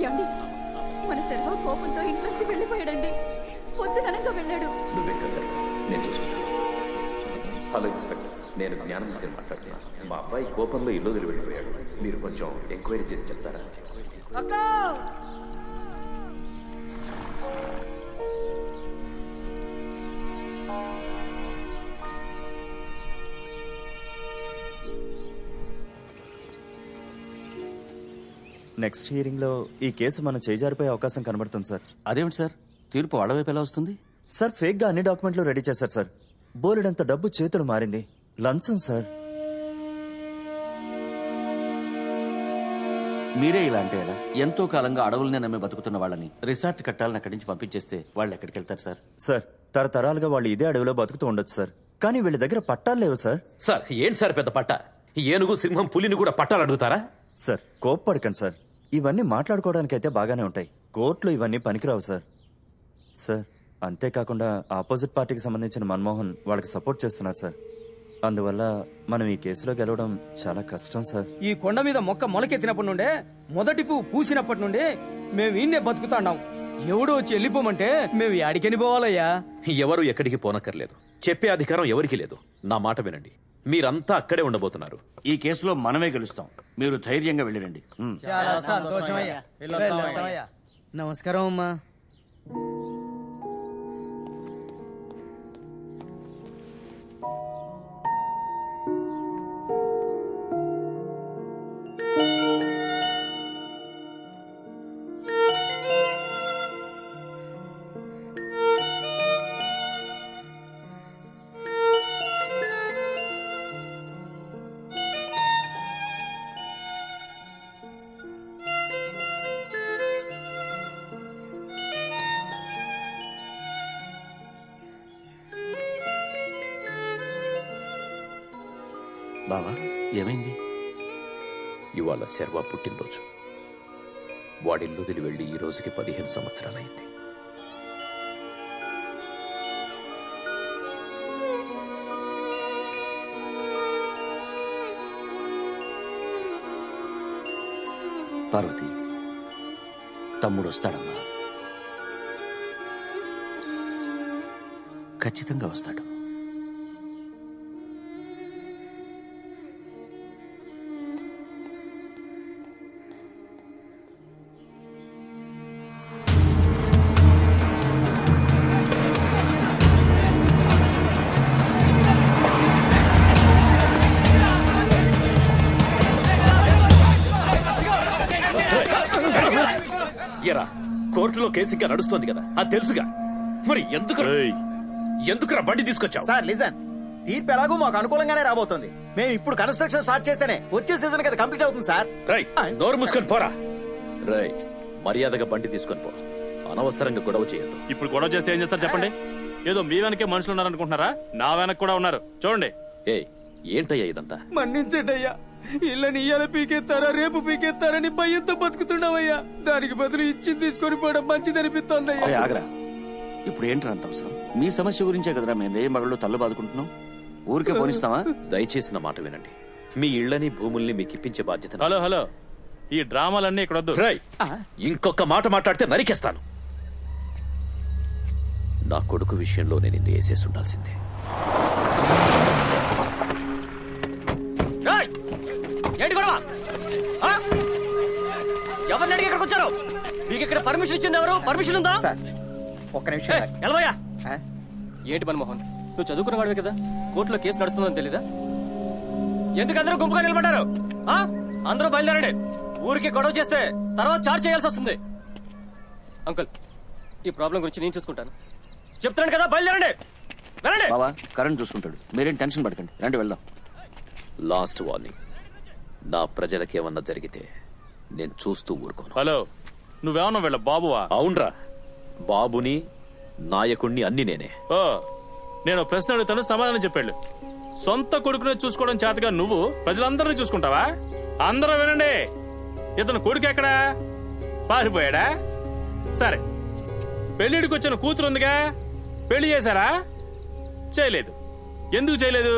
ఏమండి, మన శర్వ కోపంతో ఇంట్లోంచి వెళ్ళిపోయాడండి. పొద్దుననగా వెళ్ళాడు. నేను చూసుకుంటాను. హలో ఇన్స్పెక్టర్, నేను జ్ఞానమూర్తి మాట్లాడుతున్నాను. మా అబ్బాయి కోపంలో ఇల్లు వదిలి వెళ్ళిపోయాడు. మీరు కొంచెం ఎంక్వైరీ చేసి చెప్తారా? నెక్స్ట్ హియరింగ్ లో ఈ కేసు మనం చేజారిపోయే అవకాశం కనబడుతుంది సార్. అదేమిటి సార్, తీర్పు వాళ్ళ వైపు ఎలా వస్తుంది? సార్ ఫేక్ గా అన్ని డాక్యుమెంట్లు రెడీ చేశారు సార్. బోలెడంత డబ్బు చేతులు మారింది. లంచం సార్. మీరే ఇలా అంటే ఎలా? ఎంతో కాలంగా అడవులనే నమ్మి బతుకుతున్న వాళ్ళని రిసార్ట్ కట్టాలని అక్కడి నుంచి పంపించేస్తే వాళ్ళు ఎక్కడికి వెళ్తారు సార్? సార్ తరతరాలుగా వాళ్ళు ఇదే అడవిలో బతుకుతూ ఉండొచ్చు సార్. కానీ వీళ్ళ దగ్గర పట్టాలు లేవు సార్. సార్ ఏంటి సార్ పెద్ద పట్ట? ఏనుగు, సింహం, పులిని కూడా పట్టాలు అడుగుతారా? సార్ కోప్పడకండి సార్. ఇవన్నీ మాట్లాడుకోవడానికైతే బాగానే ఉంటాయి. కోర్టులో ఇవన్నీ పనికిరావు సార్. సార్ అంతేకాకుండా ఆపోజిట్ పార్టీకి సంబంధించిన మన్మోహన్ వాళ్ళకి సపోర్ట్ చేస్తున్నారు సార్. అందువల్ల మనం ఈ కేసులో గెలవడం చాలా కష్టం సార్. ఈ కొండ మీద మొక్క మొలకెత్తినప్పటి నుండే, మొదటి పువ్వు పూసినప్పటి నుండి మేము ఈయన్నే బతుకుతాండాం. ఎవడో వచ్చి వెళ్ళిపోమంటే మేము యాడికని పోవాలయ్యా? ఎవరు ఎక్కడికి పోనక్కర్లేదు. చెప్పే అధికారం ఎవరికి లేదు. నా మాట వినండి. మీరంతా అక్కడే ఉండబోతున్నారు. ఈ కేసులో మనమే గెలుస్తాం. మీరు ధైర్యంగా వెళ్ళిరండి. చాలా సంతోషమయ్యా. నమస్కారం అమ్మా. బావా ఏమైంది? ఇవాళ శర్వా పుట్టినరోజు. వాడిల్లు వదిలి వెళ్ళి ఈ రోజుకి 15 సంవత్సరాలైంది. పార్వతి, తమ్ముడు వస్తాడమ్మా. ఖచ్చితంగా వస్తాడు. కోర్టులో కేసు ఇంకా నడుస్తోంది కదా, అది తెలుసుగా. మరి ఎందుకురా బండి తీసుకొచ్చావు? సార్ లిజన్, తీర్పు ఎలాగో మాకు అనుకూలంగానే రాబోతుంది. మేము ఇప్పుడు కన్స్ట్రక్షన్ స్టార్ట్ చేస్తేనే వచ్చే సీజన్ కదా కంప్లీట్ అవుతుంది సార్. నోరు మూసుకొని పోరా. మర్యాదగా బండి తీసుకొని పో. అనవసరంగా గొడవ చేయొద్దు. ఇప్పుడు గొడవ చేస్తే ఏం చేస్తారు చెప్పండి? ఏదో మీ వెనకే మనుషులు ఉన్నారనుకుంటున్నారా? నా వెనక కూడా ఉన్నారు, చూడండి. ఏంటయ్యా ఇదంతా? మన్నించండయ్యా. ఇళ్ళని ఇయ్యాల పీకెత్తారా రేపు పీకెత్తారని భయంతో బతుకుతున్నావయ్యా. దానికి బదులు ఇచ్చింది తీసుకొని పోవడం మంచిదనిపిస్తోందయ్యా. ఆగరా, ఇప్పుడు ఏంట్రా అంత అవసరం? మీ సమస్య గురించే కదరా మేము ఏ మగళ్ళు తల్లు బాదుకుంటున్నాం. ఊరికే పోనిస్తావా? దయచేసి నా మాట వినండి. మీ ఇళ్లని భూముల్ని మీకు ఇప్పించే బాధ్యత. హలో, ఈ డ్రామాలన్నీ ఇక్కడ వద్దు. ఇంకొక మాట మాట్లాడితే నరికేస్తాను. నా కొడుకు విషయంలో నేను నిన్ను వేసేసి ఉండాల్సిందే. ఏంటి గొడవ? ఎవరిని అడిగి ఇక్కడికి వచ్చారు? మీకు ఇక్కడ పర్మిషన్ ఇచ్చింది ఎవరు? పర్మిషన్ ఉందా? ఒక్క నిమిషం ఎలవయ్యా. ఏంటి మన్మోహన్, నువ్వు చదువుకున్న వాడివే కదా, కోర్టులో కేసు నడుస్తుందని తెలీదా? ఎందుకు అందరూ గుంపుగా నిలబడ్డారు? అందరూ బయలుదేరండి. ఊరికి గొడవ చేస్తే తర్వాత చార్జ్ చేయాల్సి వస్తుంది. అంకుల్, ఈ ప్రాబ్లం గురించి నేను చూసుకుంటాను. చెప్తున్నాను కదా, బయలుదేరండి. బావా కరణ్ చూసుకుంటాడు, మీరేం టెన్షన్ పడకండి, రండి వెళ్దాం. లాస్ట్ వార్నింగ్, నా ప్రజలకి ఏమన్నా జరిగితే నేను చూస్తూ ఊరుకోను. హలో, నువ్వేమన్నా వీళ్ళ బాబువా? అవునరా, బాబుని నాయకుణ్ణి అన్ని నేనే. నేను ప్రశ్న అడుగుతాను, సమాధానం చెప్పాడు. సొంత కొడుకునే చూసుకోవడం చేతగా నువ్వు ప్రజలందరినీ చూసుకుంటావా? అందరూ వినండి, ఇతను కొడుకు ఎక్కడా? పారిపోయాడా? సరే, పెళ్లిడికి వచ్చిన కూతురు ఉందిగా, పెళ్లి చేశారా? చేయలేదు. ఎందుకు చేయలేదు?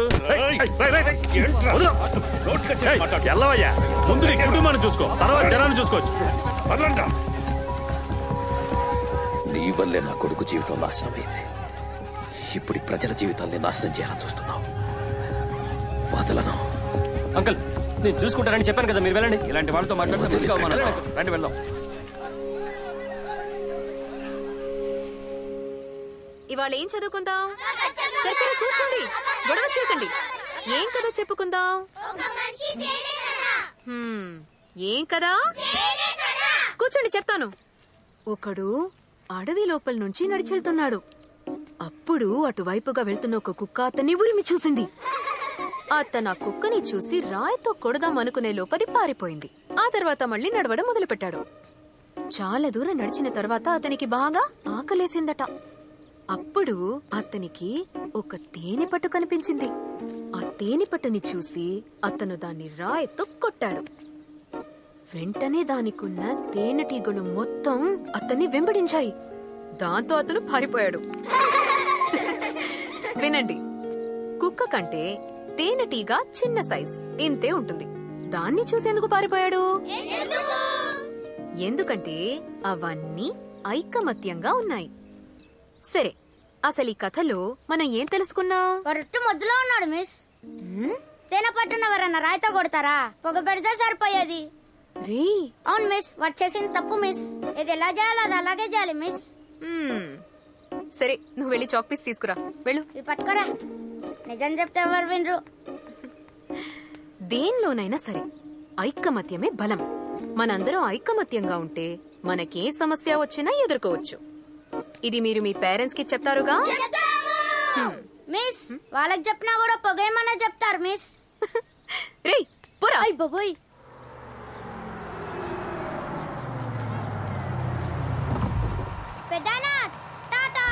ఎల్లవయ్యా, ముందు నీ కుటుంబాన్ని చూసుకో, తర్వాత జనాన్ని చూసుకోవచ్చు. నీ వల్లే నా కొడుకు జీవితం నాశనమైంది. ఇప్పుడు ఈ ప్రజల జీవితాల్ని నాశనం చేయాలని చూస్తున్నావు. వదలను. అంకుల్, నేను చూసుకుంటానని చెప్పాను కదా, మీరు వెళ్ళండి. ఇలాంటి వాళ్ళతో మాట్లాడితే రండి వెళ్దాం. ఇవాళ ఏం చదువుకుందాం? సరే సరే కూర్చోండి, గొడవ చేయకండి. ఏం కదా చెప్పుకుందాం? ఏం కదా? కూర్చోండి చెప్తాను. ఒకడు అడవి లోపల నుంచి నడిచెళ్తున్నాడు. అప్పుడు అటువైపుగా వెళ్తున్న ఒక కుక్క అతన్ని ఉరిమి చూసింది. అతను ఆ కుక్కని చూసి రాయితో కొడదాం అనుకునే లోపది పారిపోయింది. ఆ తర్వాత మళ్ళీ నడవడం మొదలుపెట్టాడు. చాలా దూరం నడిచిన తర్వాత అతనికి బాగా ఆకలేసిందట. అప్పుడు అతనికి ఒక తేనెపట్టు కనిపించింది. ఆ తేనెపట్టుని చూసి అతను దాన్ని రాయితో కొట్టాడు. వెంటనే దానికున్న తేనెటీగలు మొత్తం అతన్ని వెంబడించాయి. దాంతో అతను పారిపోయాడు. వినండి, కుక్క కంటే తేనెటీగ చిన్న సైజ్ ఇంతే ఉంటుంది. దాన్ని చూసేందుకు పారిపోయాడు. ఎందుకంటే అవన్నీ ఐకమత్యంగా ఉన్నాయి. సరే, అసలు ఈ కథలో మనం ఏం తెలుసుకున్నాం? వరట్టు మొద్దులో ఉన్నాడు మిస్. తేనె పట్టున ఎవరన్నా రాయితో కొడతారా? పొగ పెడితే సరిపోయేది. రే, అవును మిస్, వాడు చేసింది తప్పు మిస్. ఇది ఎలా చేయాలో అది అలాగే చేయాలి మిస్. సరే, నువ్వు వెళ్ళి చాక్ పీస్ తీసుకురా. వెళ్ళు. ఇది పట్టుకోరా. నిజం చెప్తే ఎవరు వినరు. దేనిలోనైనా సరే ఐకమత్యమే బలం. మనందరం ఐకమత్యంగా ఉంటే మనకే సమస్య వచ్చినా ఎదుర్కోవచ్చు. ఇది మీరు మీ పేరెంట్స్ కి చెప్తారుగా? మిస్, వాళ్ళకి చెప్పినా కూడా పొగేమన్నా చెప్తారు మిస్. రే పురా. బాబోయ్, పెద్దనా టాటా.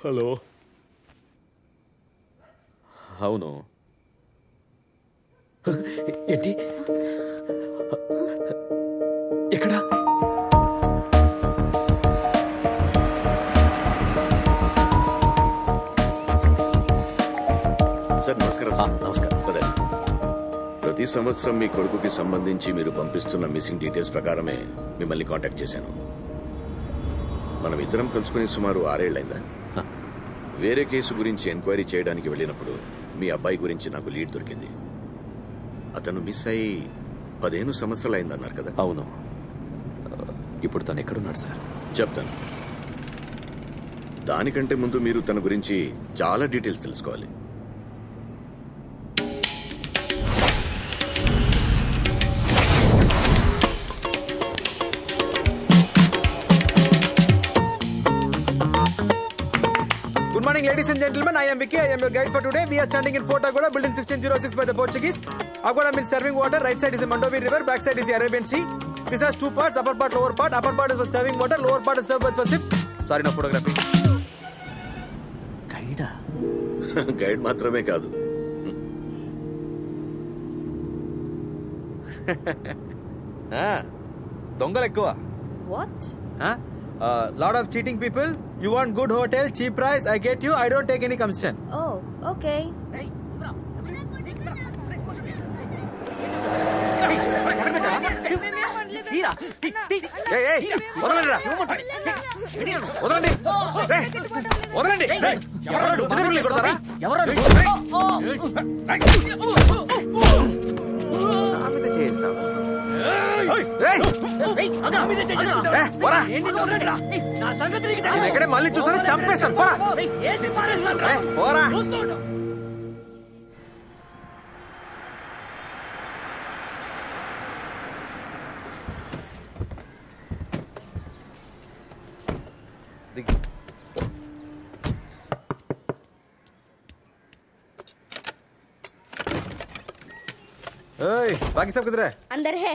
హలో. అవును. ఏంటి? ఎక్కడా? సార్ నమస్కారం. నమస్కారం. ప్రతి సంవత్సరం మీ కొడుకుకి సంబంధించి మీరు పంపిస్తున్న మిస్సింగ్ డీటెయిల్స్ ప్రకారమే మిమ్మల్ని కాంటాక్ట్ చేశాను. మనం ఇద్దరం కలుసుకుని సుమారు 6 ఏళ్లైందా? వేరే కేసు గురించి ఎంక్వైరీ చేయడానికి వెళ్ళినప్పుడు మీ అబ్బాయి గురించి నాకు లీడ్ దొరికింది. అతను మిస్ అయి 15 సంవత్సరాలు అయిందన్నారు కదా? అవును. ఇప్పుడు తను ఎక్కడున్నాడు సార్? చెప్తాను. దానికంటే ముందు మీరు తన గురించి చాలా డీటెయిల్స్ తెలుసుకోవాలి. Good morning, ladies and gentlemen. I am Vicky. I am your guide for today. We are standing in Fort Agoda, building 1606 by the Portuguese. Agoda means serving water. Right side is the Mandovi River. Back side is the Arabian Sea. This has 2 parts, upper part, lower part. Upper part is for serving water. Lower part is served for ships. Sorry, no photography. గైడా? Guide మాత్రమే కాదు. దొంగలు ఎక్కువ. What? Lot of cheating people. You want good hotel, cheap price, I get you. I don't take any commission. Oh, okay. ఎక్కడే మళ్ళీ చూసాను చంపేస్తాను. పోరా. बाकी सब किधर है? अंदर है.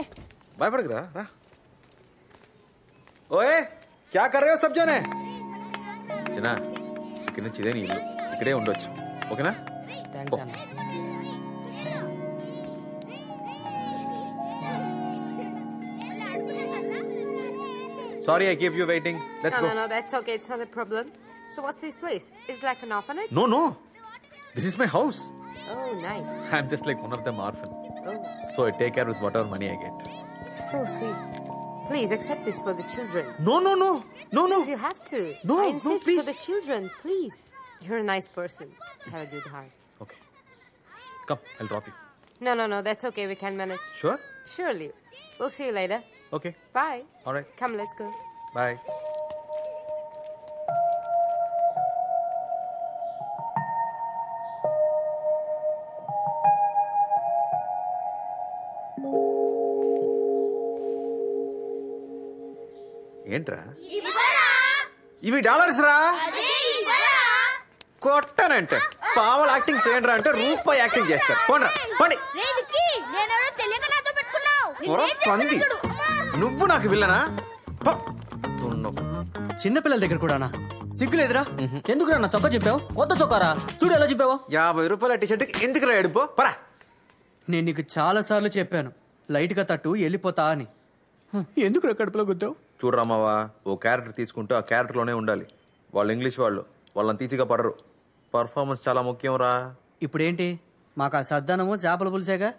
बाय पड़ गया. ओए क्या कर रहे हो सब जने? చిన్న ఇక్కడి నుంచి ఇదే నీ ఇల్లు, ఇక్కడే ఉండొచ్చు, ఓకేనా? థ్యాంక్స్ అన్న. Sorry, I keep you waiting. Let's go. No, that's okay. It's not a problem. So what's this place? It's like an orphanage? No. This is my house. Oh, nice. I'm just like one of them orphan. Oh, So I take care with whatever money I get. so sweet. Please accept this for the children. No. Please, you have to. No, I no, insist please. for the children. Please. You're a nice person. Have a good heart. Okay. Come, I'll drop you. No. That's okay. We can manage. Sure? Surely. We'll see you later. Okay. Bye. All right. Come, let's go. Bye. ఏంట్రా ఇవి dollars రా, కొట్టనంటే పావలు acting చేయండి రా అంటే రూపాయి acting చేస్తారు. పోండి పంది, నువ్వు నాకు విల్లనా? చిన్నపిల్లల దగ్గర కూడానా? సిగ్గులేదురా? ఎందుకు నా చొక్కా చెప్పావు? కొత్త చొక్కారా? చూడు ఎలా చెప్పావు. 50 రూపాయల టీషర్ట్కి ఎందుకు రా ఎడిపో పరా. నేను నీకు చాలా సార్లు చెప్పాను లైట్ గా తట్టు వెళ్ళిపోతా అని. ఎందుకు రా కడుపులో గుద్దావు? చూడరామావా, ఓ క్యారెక్టర్ తీసుకుంటూ ఆ క్యారెక్టర్లోనే ఉండాలి. వాళ్ళు ఇంగ్లీష్ వాళ్ళు, వాళ్ళని తీసిగా పడరు. పర్ఫార్మెన్స్ చాలా ముఖ్యం రా. ఇప్పుడేంటి మాకు ఆ సద్దానము చేపల పులిసేగా?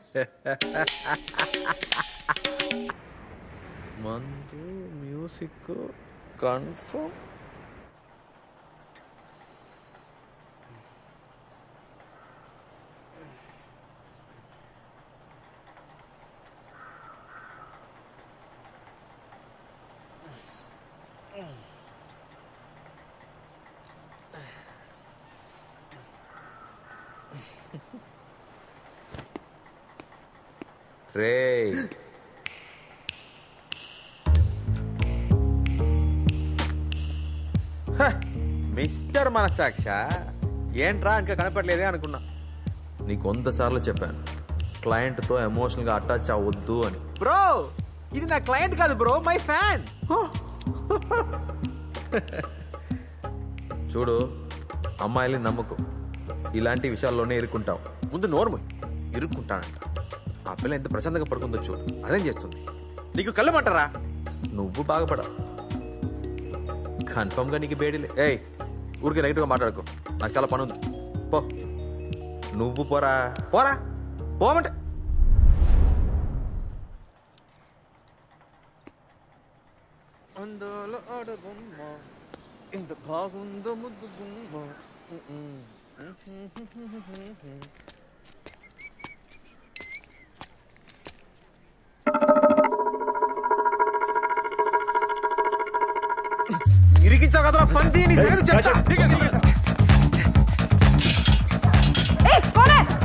మందు మ్యూజిక్ కన్ఫర్మ్. రే మిస్టర్ మనసాక్ష, ఏంట్రా ఇంకా కనపడలేదే అనుకున్నా. నీకు 100 సార్లు చెప్పాను క్లయింట్ తో ఎమోషనల్ గా అటాచ్ అవ్వద్దు అని. బ్రో ఇది నా క్లయింట్ కాదు బ్రో, మై ఫ్యాన్. చూడు, అమ్మాయిల్ని నమ్మకు, ఇలాంటి విషయాల్లోనే ఇరుక్కుంటావు. ముందు నోర్ము ఇరుక్కుంటానంట. ఆ పిల్ల ఎంత ప్రశాంతంగా పడుకుందో చూడు, అదేం చేస్తుంది. నీకు కళ్ళమంటారా? నువ్వు బాగుపడ కన్ఫర్మ్ గా నీకు బేడీలే. ఏయ్ ఊరికి నెగిటివ్ గా మాట్లాడుకో, నాకు చాలా పని ఉంది. పో, నువ్వు పోరా పోమంటే. అందులో అడుగుమ్మ ఇంత బాగుందో ముద్దు గుమ్మ. ఇరికించావు కదరా పంది, నీ సంగతి చెప్తా.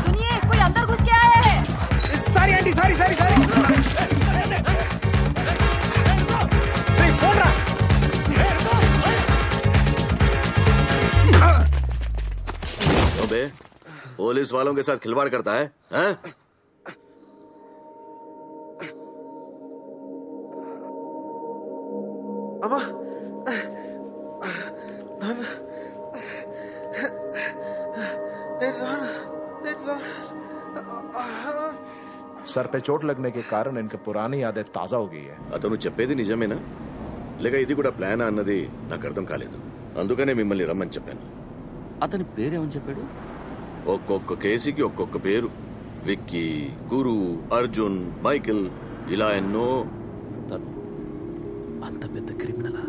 सुनिए, कोई अंदर घुस के आया है. Sorry aunty, sorry. अबे पुलिस वालों के साथ खिलवाड़ करता है, हैं? అమ్మా सर पे चोट लगने के कारण इनकी पुरानी यादें ताजा हो गई है. అతను చెప్పేది నిజమేనా లేక ఇది కూడా ప్లానా అన్నది నాకు అర్థం కాలేదు. అందుకనే మిమ్మల్ని రమ్మని చెప్పాను. అతని పేరేమని చెప్పాడు? ఒక్కొక్క కేసుకి ఒక్కొక్క పేరు. విక్కీ, గురు, అర్జున్, మైకిల్, ఇలా ఎన్నో. అంత పెద్ద క్రిమినలా?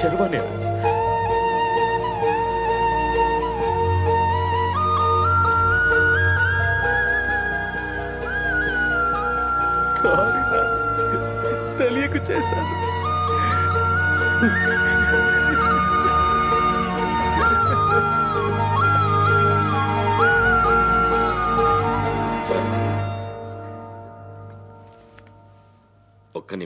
శర్వానే సారీ తెలియక చేశాను. ఒక్క నిమిషం